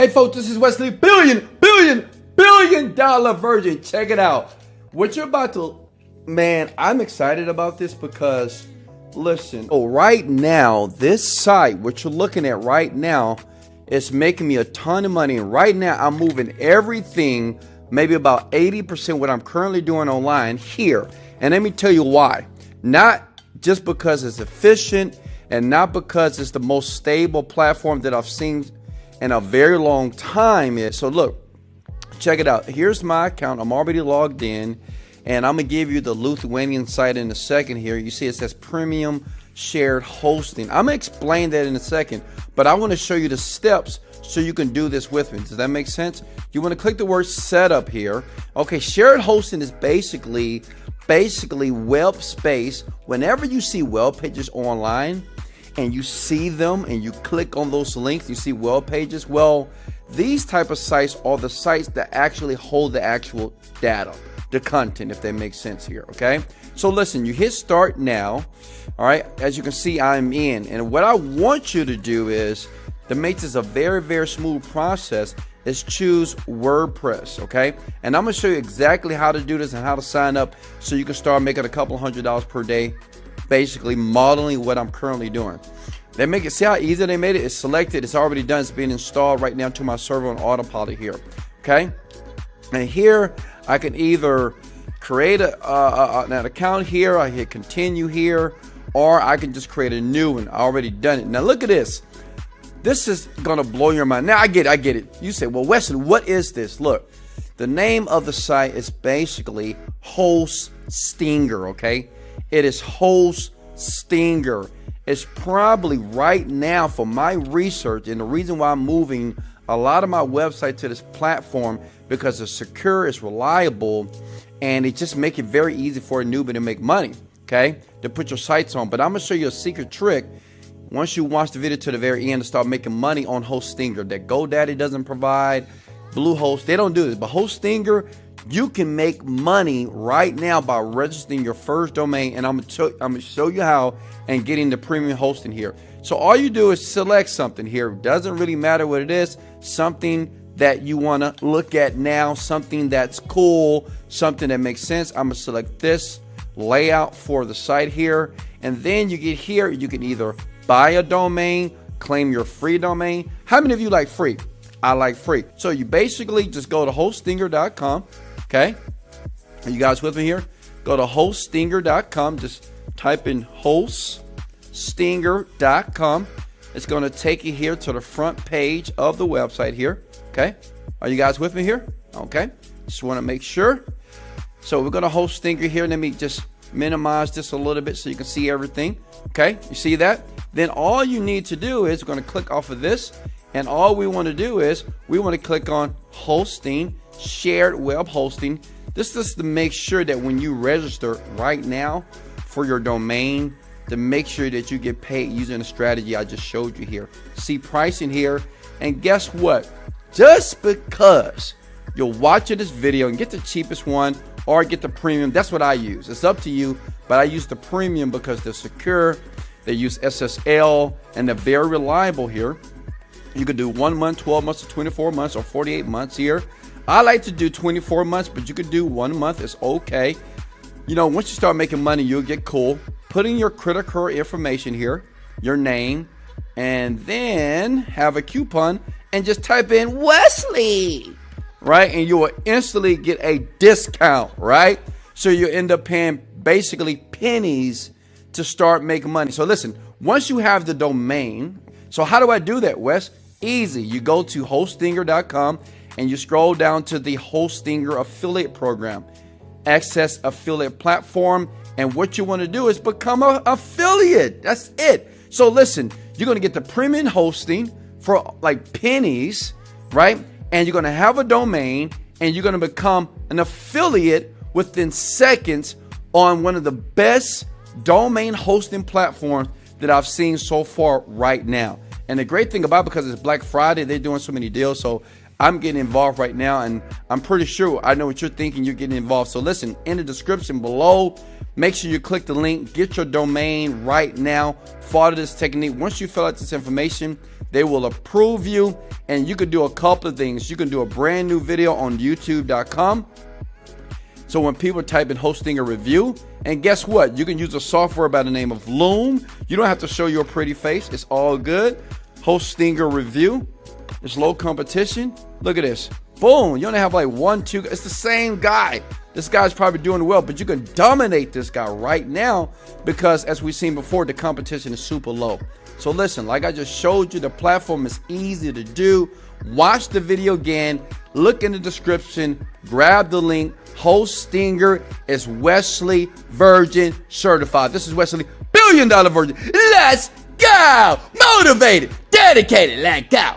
Hey folks, this is Wesley, billion dollar virgin. Check it out. What you're about to, man, I'm excited about this because, listen, right now, this site, what you're looking at right now, is making me a ton of money. And right now, I'm moving everything, maybe about 80% what I'm currently doing online here. And let me tell you why. Not just because it's efficient and not because it's the most stable platform that I've seen in a very long time. So look, check it out. Here's my account. I'm already logged in, and I'm gonna give you the Lithuanian site in a second here. You see it says premium shared hosting. I'm gonna explain that in a second, but I want to show you the steps so you can do this with me. Does that make sense? You want to click the word setup here. Okay, shared hosting is basically web space. Whenever you see web pages online and you see them and you click on those links, you see web pages. Well, these type of sites are the sites that actually hold the actual data, the content, if that makes sense here. Okay, so listen, you hit start now. All right, as you can see, I'm in, and what I want you to do is, to make this a very smooth process, is choose WordPress. Okay, and I'm gonna show you exactly how to do this and how to sign up so you can start making a couple $100s per day, basically modeling what I'm currently doing. They make it, see how easy they made it? It's selected, it's already done, it's being installed right now to my server on autopilot here. Okay, and here I can either create an account here, I hit continue here, or I can just create a new one. I already done it. Now look at this. This is gonna blow your mind. Now I get it. You say, well, Wesley, what is this? Look, the name of the site is basically Host Stinger. Okay, it is Host Stinger. It's probably right now, for my research, and the reason why I'm moving a lot of my website to this platform, because it's secure, it's reliable, and it just make it very easy for a newbie to make money. Okay, to put your sites on. But I'm gonna show you a secret trick once you watch the video to the very end to start making money on Host Stinger that GoDaddy doesn't provide. Bluehost, they don't do this, but Host Stinger, you can make money right now by registering your first domain, and I'm gonna show you how, and getting the premium hosting here. So all you do is select something here. It doesn't really matter what it is. Something that you want to look at now, something that's cool, something that makes sense. I'm gonna select this layout for the site here, and then you get here, you can either buy a domain, claim your free domain. How many of you like free? I like free. So you basically just go to hoststinger.com. Okay, are you guys with me here? Go to hoststinger.com, just type in hoststinger.com. It's going to take you here to the front page of the website here. Okay, are you guys with me here? Okay, just want to make sure. So we're going to Host Stinger here. Let me just minimize this a little bit so you can see everything. Okay, you see that? Then all you need to do is, we're going to click off of this, and all we want to do is we want to click on hosting, shared web hosting. This is to make sure that when you register right now for your domain, to make sure that you get paid using the strategy I just showed you here. See pricing here, and guess what? Just because you're watching this video and get the cheapest one or get the premium, that's what I use. It's up to you, but I use the premium because they're secure, they use SSL, and they're very reliable here. You could do 1 month, 12 months, or 24 months, or 48 months here. I like to do 24 months, but you could do 1 month. It's okay. You know, once you start making money, you'll get cool. Put in your critical information here, your name, and then have a coupon and just type in Wesley, right? And you will instantly get a discount, right? So you end up paying basically pennies to start making money. So listen, once you have the domain, so how do I do that, Wes? Easy. You go to hoststinger.com and you scroll down to the Hoststinger affiliate program, access affiliate platform. And what you want to do is become an affiliate. That's it. So listen, you're going to get the premium hosting for like pennies, right? And you're going to have a domain, and you're going to become an affiliate within seconds on one of the best domain hosting platforms that I've seen so far right now. And the great thing about it, because it's Black Friday, they're doing so many deals. So I'm getting involved right now, and I'm pretty sure I know what you're thinking. You're getting involved. So listen, in the description below, make sure you click the link, get your domain right now, follow this technique. Once you fill out this information, they will approve you, and you can do a couple of things. You can do a brand new video on youtube.com. So when people type in hosting a review, and guess what? You can use a software by the name of Loom. You don't have to show your pretty face. It's all good. Hosting a review. It's low competition. Look at this. Boom. You only have like 1, 2. It's the same guy. This guy's probably doing well, but you can dominate this guy right now because, as we've seen before, the competition is super low. So listen, like I just showed you, the platform is easy to do. Watch the video again. Look in the description. Grab the link. Hostinger is Wesley Virgin certified. This is Wesley, $1 billion virgin. Let's go. Motivated, dedicated, let go.